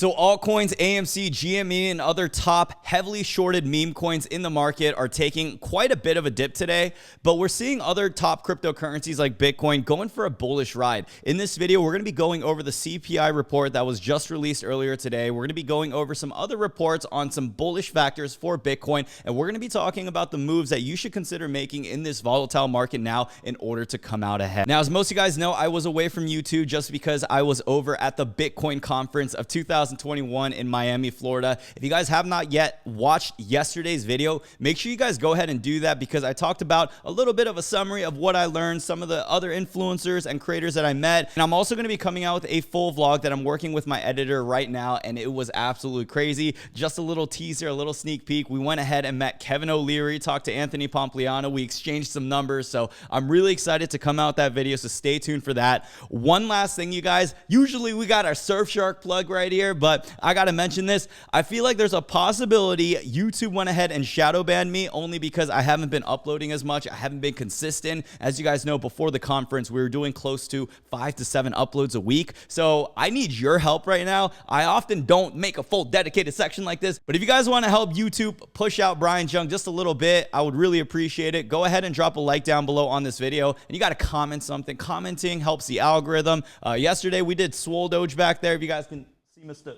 So altcoins, AMC, GME, and other top heavily shorted meme coins in the market are taking quite a bit of a dip today, but we're seeing other top cryptocurrencies like Bitcoin going for a bullish ride. In this video, we're going to be going over the CPI report that was just released earlier today. We're going to be going over some other reports on some bullish factors for Bitcoin, and we're going to be talking about the moves that you should consider making in this volatile market now in order to come out ahead. Now, as most of you guys know, I was away from YouTube just because I was over at the Bitcoin conference of 2021 in Miami, Florida. If you guys have not yet watched yesterday's video, make sure you guys go ahead and do that because I talked about a little bit of a summary of what I learned, some of the other influencers and creators that I met. And I'm also going to be coming out with a full vlog that I'm working with my editor right now, and it was absolutely crazy. Just a little teaser, a little sneak peek. We went ahead and met Kevin O'Leary, talked to Anthony Pompliano. We exchanged some numbers, so I'm really excited to come out that video, so stay tuned for that. One last thing, you guys. Usually we got our Surfshark plug right here, but I gotta mention this. I feel like there's a possibility YouTube went ahead and shadow banned me only because I haven't been uploading as much. I haven't been consistent. As you guys know, before the conference, we were doing close to 5 to 7 uploads a week. So I need your help right now. I often don't make a full dedicated section like this, but if you guys want to help YouTube push out Brian Jung just a little bit, I would really appreciate it. Go ahead and drop a like down below on this video, and you got to comment something. Commenting helps the algorithm. Yesterday we did Swole Doge back there. If you guys can see Mr.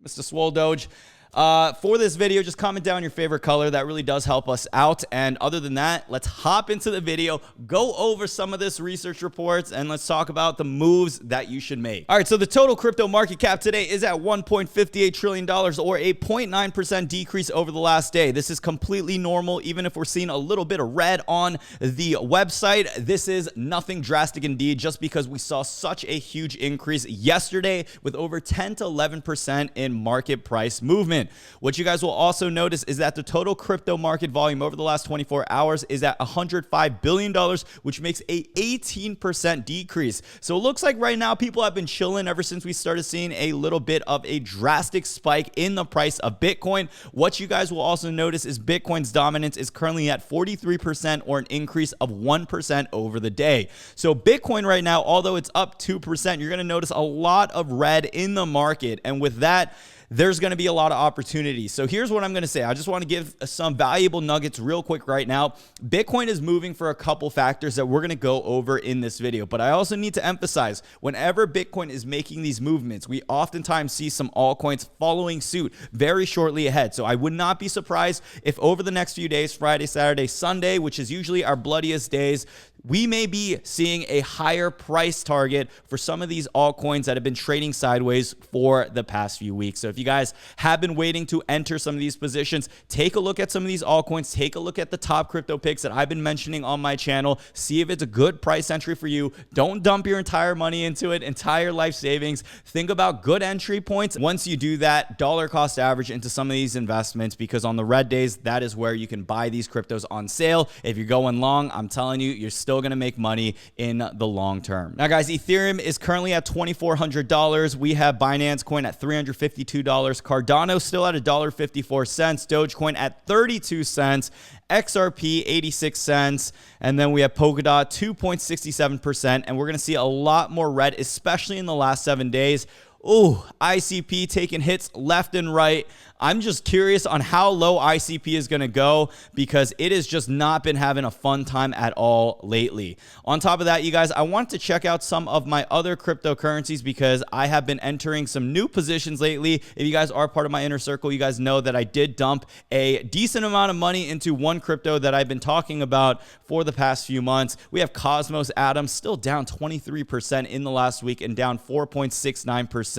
Swole Doge. For this video, just comment down your favorite color. That really does help us out. And other than that, let's hop into the video, go over some of this research reports, and let's talk about the moves that you should make. All right, so the total crypto market cap today is at $1.58 trillion or a 0.9% decrease over the last day. This is completely normal. Even if we're seeing a little bit of red on the website, this is nothing drastic indeed, just because we saw such a huge increase yesterday with over 10 to 11% in market price movement. What you guys will also notice is that the total crypto market volume over the last 24 hours is at $105 billion, which makes a 18% decrease. So it looks like right now people have been chilling ever since we started seeing a little bit of a drastic spike in the price of Bitcoin. What you guys will also notice is Bitcoin's dominance is currently at 43% or an increase of 1% over the day. So Bitcoin right now, although it's up 2%, you're going to notice a lot of red in the market. And with that, there's going to be a lot of opportunities. So here's what I'm going to say. I just want to give some valuable nuggets real quick right now. Bitcoin is moving for a couple factors that we're going to go over in this video. But I also need to emphasize, whenever Bitcoin is making these movements, we oftentimes see some altcoins following suit very shortly ahead. So I would not be surprised if over the next few days, Friday, Saturday, Sunday, which is usually our bloodiest days, we may be seeing a higher price target for some of these altcoins that have been trading sideways for the past few weeks. So if you guys have been waiting to enter some of these positions, take a look at some of these altcoins, take a look at the top crypto picks that I've been mentioning on my channel, see if it's a good price entry for you. Don't dump your entire money into it, entire life savings. Think about good entry points. Once you do that, dollar cost average into some of these investments, because on the red days, that is where you can buy these cryptos on sale. If you're going long, I'm telling you, you're still going to make money in the long term. Now, guys, Ethereum is currently at $2,400. We have Binance Coin at $352. Cardano still at $1.54. Dogecoin at 32 cents. XRP 86 cents, and then we have Polkadot 2.67%, and we're going to see a lot more red, especially in the last 7 days. Ooh, ICP taking hits left and right. I'm just curious on how low ICP is going to go because it has just not been having a fun time at all lately. On top of that, you guys, I want to check out some of my other cryptocurrencies because I have been entering some new positions lately. If you guys are part of my inner circle, you guys know that I did dump a decent amount of money into one crypto that I've been talking about for the past few months. We have Cosmos Atom still down 23% in the last week and down 4.69%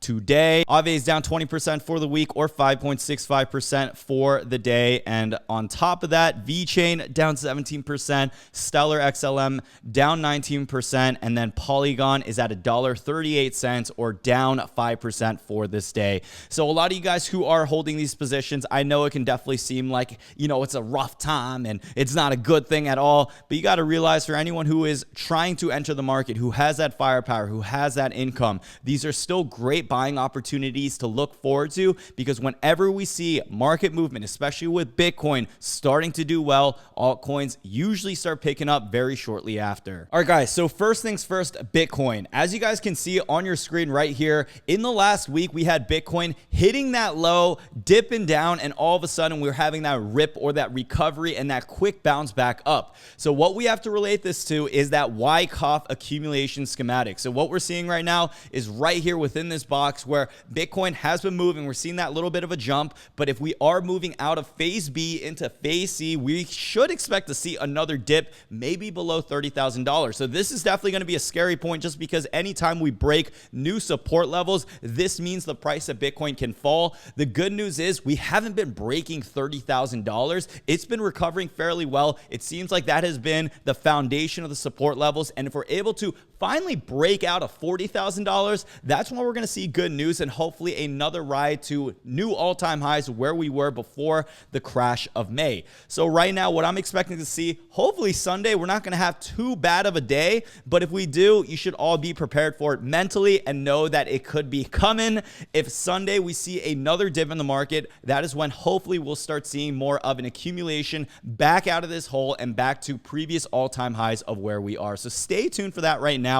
today. Aave is down 20% for the week or 5.65% for the day. And on top of that, VeChain down 17%, Stellar XLM down 19%, and then Polygon is at $1.38 or down 5% for this day. So a lot of you guys who are holding these positions, I know it can definitely seem like, you know, it's a rough time and it's not a good thing at all, but you got to realize for anyone who is trying to enter the market, who has that firepower, who has that income, these are still still great buying opportunities to look forward to, because whenever we see market movement, especially with Bitcoin starting to do well, altcoins usually start picking up very shortly after. All right, guys, so first things first, Bitcoin. As you guys can see on your screen right here, in the last week, we had Bitcoin hitting that low, dipping down, and all of a sudden we're having that rip or that recovery and that quick bounce back up. So what we have to relate this to is that Wyckoff accumulation schematic. So what we're seeing right now is right here within this box where Bitcoin has been moving. We're seeing that little bit of a jump, but if we are moving out of phase B into phase C, we should expect to see another dip, maybe below $30,000. So this is definitely going to be a scary point, just because anytime we break new support levels, this means the price of Bitcoin can fall. The good news is we haven't been breaking $30,000. It's been recovering fairly well. It seems like that has been the foundation of the support levels. And if we're able to finally break out of $40,000, that's when we're going to see good news and hopefully another ride to new all-time highs where we were before the crash of May. So right now, what I'm expecting to see, hopefully Sunday, we're not going to have too bad of a day, but if we do, you should all be prepared for it mentally and know that it could be coming. If Sunday we see another dip in the market, that is when hopefully we'll start seeing more of an accumulation back out of this hole and back to previous all-time highs of where we are. So stay tuned for that right now.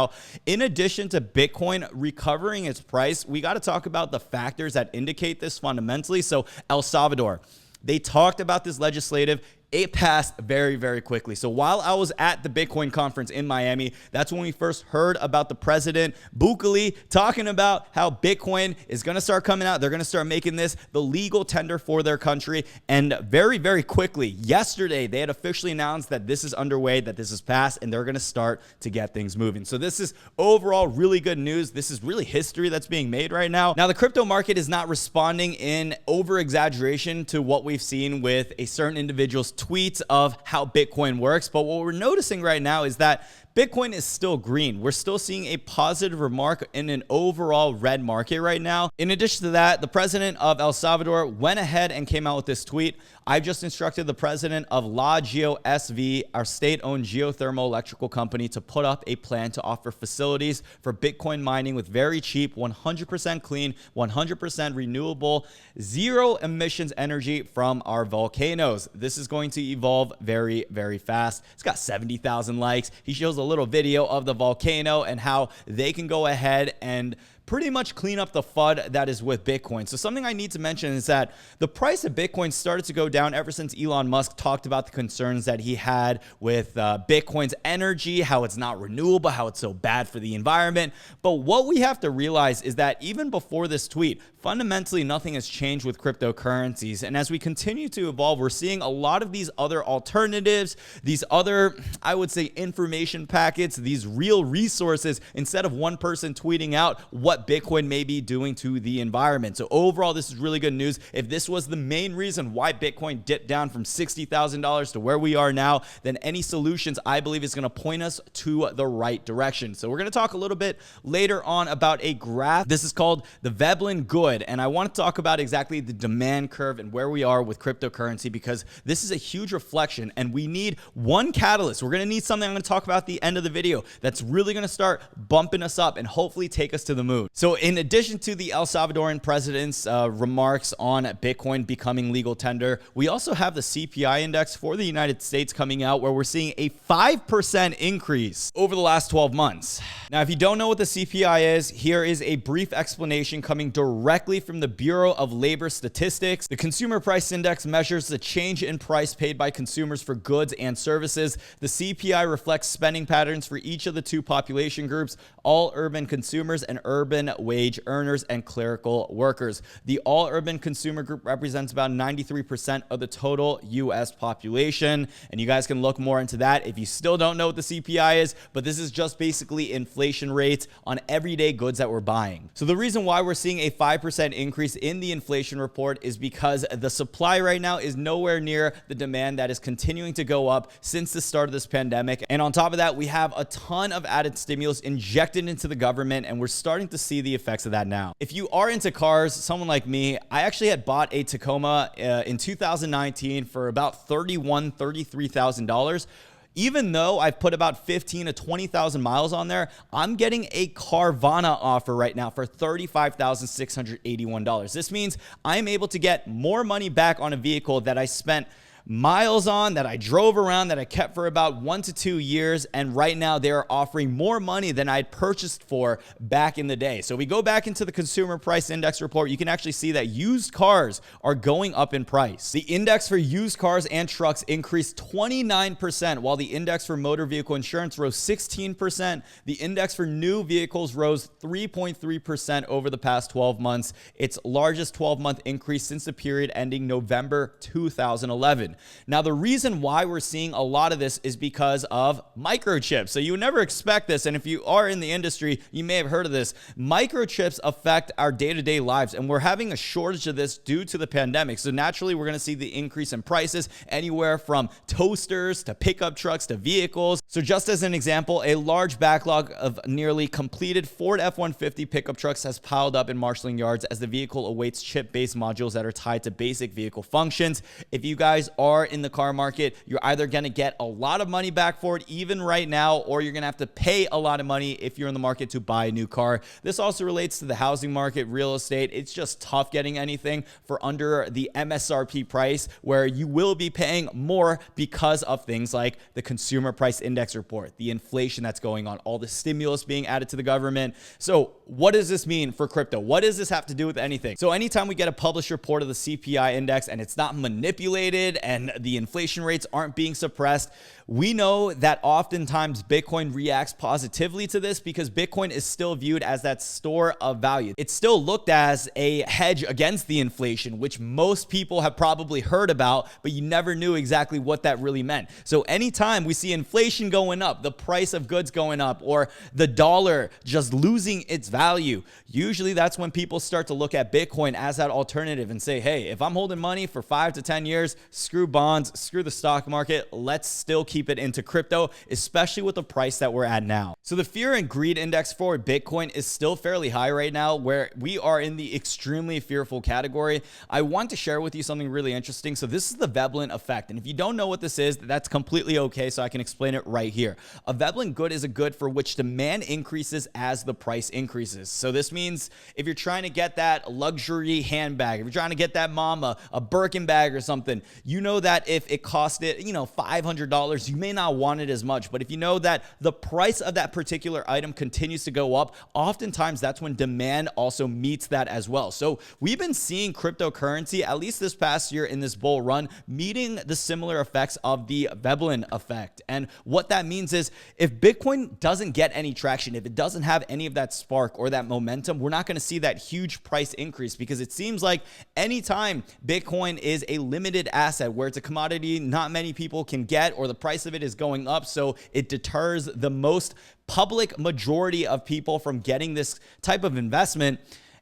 In addition to Bitcoin recovering its price, we got to talk about the factors that indicate this fundamentally. So El Salvador, they talked about this legislative. It passed very, very quickly. So while I was at the Bitcoin conference in Miami, that's when we first heard about the president, Bukele, talking about how Bitcoin is going to start coming out. They're going to start making this the legal tender for their country. And very, very quickly, yesterday, they had officially announced that this is underway, that this is passed, and they're going to start to get things moving. So this is overall really good news. This is really history that's being made right now. Now, the crypto market is not responding in over-exaggeration to what we've seen with a certain individual's tweets of how Bitcoin works. But what we're noticing right now is that Bitcoin is still green. We're still seeing a positive remark in an overall red market right now. In addition to that, the president of El Salvador went ahead and came out with this tweet. I've just instructed the president of La Geo SV, our state-owned geothermal electrical company, to put up a plan to offer facilities for Bitcoin mining with very cheap, 100% clean, 100% renewable, zero emissions energy from our volcanoes. This is going to evolve very, very fast. It's got 70,000 likes. He shows a little video of the volcano and how they can go ahead and pretty much clean up the FUD that is with Bitcoin. So something I need to mention is that the price of Bitcoin started to go down ever since Elon Musk talked about the concerns that he had with Bitcoin's energy, how it's not renewable, how it's so bad for the environment. But what we have to realize is that even before this tweet, fundamentally nothing has changed with cryptocurrencies. And as we continue to evolve, we're seeing a lot of these other alternatives, these other, I would say, information packets, these real resources, instead of one person tweeting out what Bitcoin may be doing to the environment. So overall, this is really good news. If this was the main reason why Bitcoin dipped down from $60,000 to where we are now, then any solutions, I believe, is going to point us to the right direction. So we're going to talk a little bit later on about a graph. This is called the Veblen good. And I want to talk about exactly the demand curve and where we are with cryptocurrency, because this is a huge reflection and we need one catalyst. We're going to need something I'm going to talk about at the end of the video that's really going to start bumping us up and hopefully take us to the moon. So in addition to the El Salvadoran president's remarks on Bitcoin becoming legal tender, we also have the CPI index for the United States coming out, where we're seeing a 5% increase over the last 12 months. Now, if you don't know what the CPI is, here is a brief explanation coming directly from the Bureau of Labor Statistics. The Consumer Price Index measures the change in price paid by consumers for goods and services. The CPI reflects spending patterns for each of the two population groups, all urban consumers and urban wage earners and clerical workers. The all urban consumer group represents about 93% of the total U.S. population. And you guys can look more into that if you still don't know what the CPI is, but this is just basically inflation rates on everyday goods that we're buying. So the reason why we're seeing a 5% increase in the inflation report is because the supply right now is nowhere near the demand that is continuing to go up since the start of this pandemic. And on top of that, we have a ton of added stimulus injected into the government, and we're starting to see the effects of that now. If you are into cars, someone like me, I actually had bought a Tacoma in 2019 for about $33,000. Even though I've put about 15 to 20,000 miles on there, I'm getting a Carvana offer right now for $35,681. This means I'm able to get more money back on a vehicle that I spent miles on, that I drove around, that I kept for about 1 to 2 years, and right now they are offering more money than I'd purchased for back in the day. So we go back into the consumer price index report, you can actually see that used cars are going up in price. The index for used cars and trucks increased 29%, while the index for motor vehicle insurance rose 16%. The index for new vehicles rose 3.3% over the past 12 months, its largest 12-month increase since the period ending November 2011. Now, the reason why we're seeing a lot of this is because of microchips. So you would never expect this, and if you are in the industry, you may have heard of this. Microchips affect our day-to-day lives, and we're having a shortage of this due to the pandemic. So naturally, we're going to see the increase in prices anywhere from toasters to pickup trucks to vehicles. So just as an example, a large backlog of nearly completed Ford F-150 pickup trucks has piled up in marshaling yards as the vehicle awaits chip-based modules that are tied to basic vehicle functions. If you guys are in the car market, you're either going to get a lot of money back for it even right now, or you're going to have to pay a lot of money if you're in the market to buy a new car. This also relates to the housing market, real estate. It's just tough getting anything for under the MSRP price, where you will be paying more because of things like the consumer price index report, the inflation that's going on, all the stimulus being added to the government. So what does this mean for crypto? What does this have to do with anything? So anytime we get a published report of the CPI index and it's not manipulated and the inflation rates aren't being suppressed, we know that oftentimes Bitcoin reacts positively to this because Bitcoin is still viewed as that store of value. It's still looked as a hedge against the inflation, which most people have probably heard about, but you never knew exactly what that really meant. So anytime we see inflation going up, the price of goods going up, or the dollar just losing its value, usually that's when people start to look at Bitcoin as that alternative and say, hey, if I'm holding money for 5 to 10 years, screw bonds, screw the stock market, let's still keep it into crypto, especially with the price that we're at now. So the fear and greed index for Bitcoin is still fairly high right now, where we are in the extremely fearful category. I want to share with you something really interesting. So this is the Veblen effect. And if you don't know what this is, that's completely okay. So I can explain it right here. A Veblen good is a good for which demand increases as the price increases. So this means if you're trying to get that luxury handbag, if you're trying to get that mama a Birkin bag or something, you know that if it cost it, $500, you may not want it as much. But if you know that the price of that particular item continues to go up, oftentimes that's when demand also meets that as well. So we've been seeing cryptocurrency, at least this past year in this bull run, meeting the similar effects of the Veblen effect. And what that means is if Bitcoin doesn't get any traction, if it doesn't have any of that spark or that momentum, we're not going to see that huge price increase, because it seems like anytime Bitcoin is a limited asset where it's a commodity not many people can get, or the price of it is going up, so it deters the most public majority of people from getting this type of investment.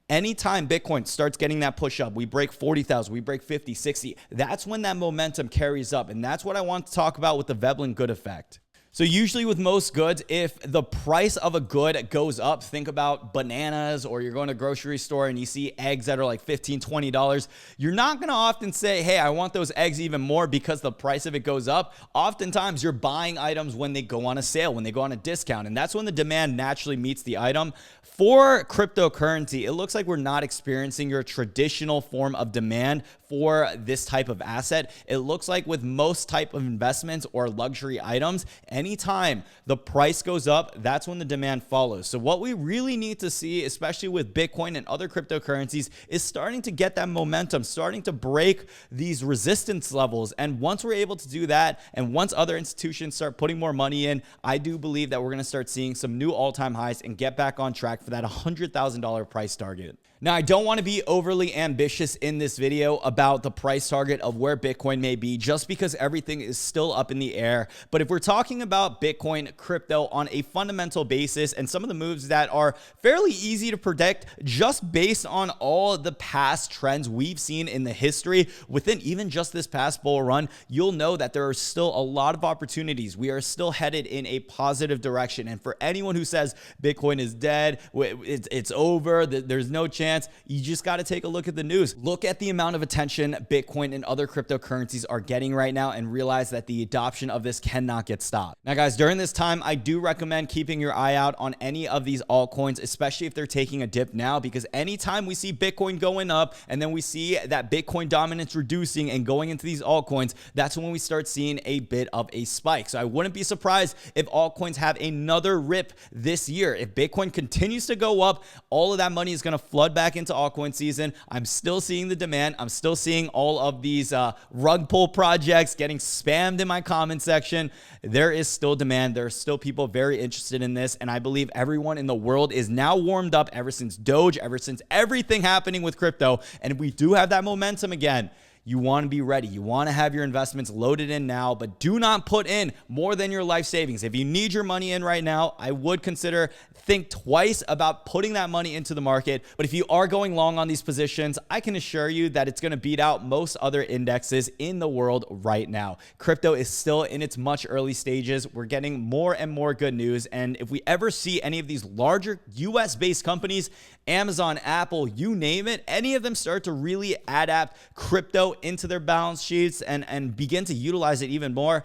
Anytime Bitcoin starts getting that push up, we break 40,000, we break 50, 60, that's when that momentum carries up. And that's what I want to talk about with the Veblen good effect. So usually with most goods, if the price of a good goes up, think about bananas, or you're going to a grocery store and you see eggs that are like $15, $20. You're not going to often say, hey, I want those eggs even more because the price of it goes up. Oftentimes you're buying items when they go on a sale, when they go on a discount, and that's when the demand naturally meets the item. For cryptocurrency, it looks like we're not experiencing your traditional form of demand for this type of asset. It looks like with most type of investments or luxury items, anytime the price goes up, that's when the demand follows. So what we really need to see, especially with Bitcoin and other cryptocurrencies, is starting to get that momentum, starting to break these resistance levels. And once we're able to do that, and once other institutions start putting more money in, I do believe that we're going to start seeing some new all-time highs and get back on track for that $100,000 price target. Now, I don't want to be overly ambitious in this video about the price target of where Bitcoin may be, just because everything is still up in the air. But if we're talking about Bitcoin, crypto on a fundamental basis and some of the moves that are fairly easy to predict just based on all the past trends we've seen in the history within even just this past bull run, you'll know that there are still a lot of opportunities. We are still headed in a positive direction. And for anyone who says Bitcoin is dead, it's over, there's no chance, you just got to take a look at the news. Look at the amount of attention Bitcoin and other cryptocurrencies are getting right now and realize that the adoption of this cannot get stopped. Now, guys, during this time, I do recommend keeping your eye out on any of these altcoins, especially if they're taking a dip now, because anytime we see Bitcoin going up and then we see that Bitcoin dominance reducing and going into these altcoins, that's when we start seeing a bit of a spike. So I wouldn't be surprised if altcoins have another rip this year. If Bitcoin continues to go up, all of that money is going to flood back into altcoin season. I'm still seeing the demand. I'm still seeing all of these rug pull projects getting spammed in my comment section. There is still demand. There are still people very interested in this. And I believe everyone in the world is now warmed up ever since Doge, ever since everything happening with crypto. And if we do have that momentum again, you want to be ready. You want to have your investments loaded in now, but do not put in more than your life savings. If you need your money in right now, I would think twice about putting that money into the market. But if you are going long on these positions, I can assure you that it's going to beat out most other indexes in the world right now. Crypto is still in its much early stages. We're getting more and more good news. And if we ever see any of these larger US-based companies, Amazon, Apple, you name it, any of them start to really adapt crypto into their balance sheets and begin to utilize it even more,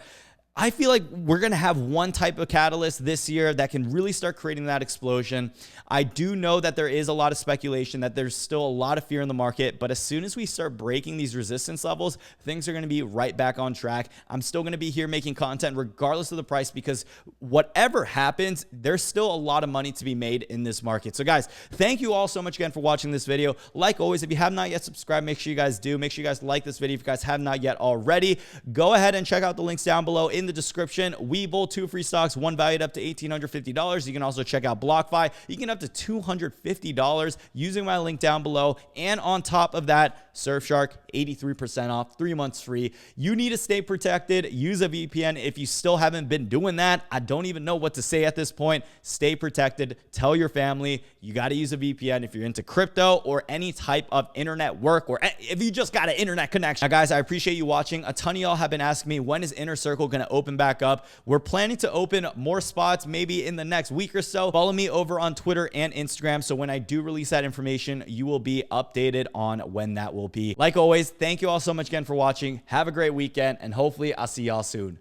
I feel like we're going to have one type of catalyst this year that can really start creating that explosion. I do know that there is a lot of speculation, that there's still a lot of fear in the market, but as soon as we start breaking these resistance levels, things are going to be right back on track. I'm still going to be here making content regardless of the price, because whatever happens, there's still a lot of money to be made in this market. So guys, thank you all so much again for watching this video. Like always, if you have not yet subscribed, make sure you guys do. Make sure you guys like this video if you guys have not yet already. Go ahead and check out the links down below in the description. Webull, 2 free stocks, one valued up to $1,850. You can also check out BlockFi. You can get up to $250 using my link down below. And on top of that, Surfshark, 83% off, 3 months free. You need to stay protected. Use a VPN. If you still haven't been doing that, I don't even know what to say at this point. Stay protected. Tell your family you got to use a VPN if you're into crypto or any type of internet work, or if you just got an internet connection. Now, guys, I appreciate you watching. A ton of y'all have been asking me, when is Inner Circle going to open back up? We're planning to open more spots maybe in the next week or so. Follow me over on Twitter and Instagram, so when I do release that information, you will be updated on when that will be. Like always, thank you all so much again for watching. Have a great weekend, and hopefully I'll see y'all soon.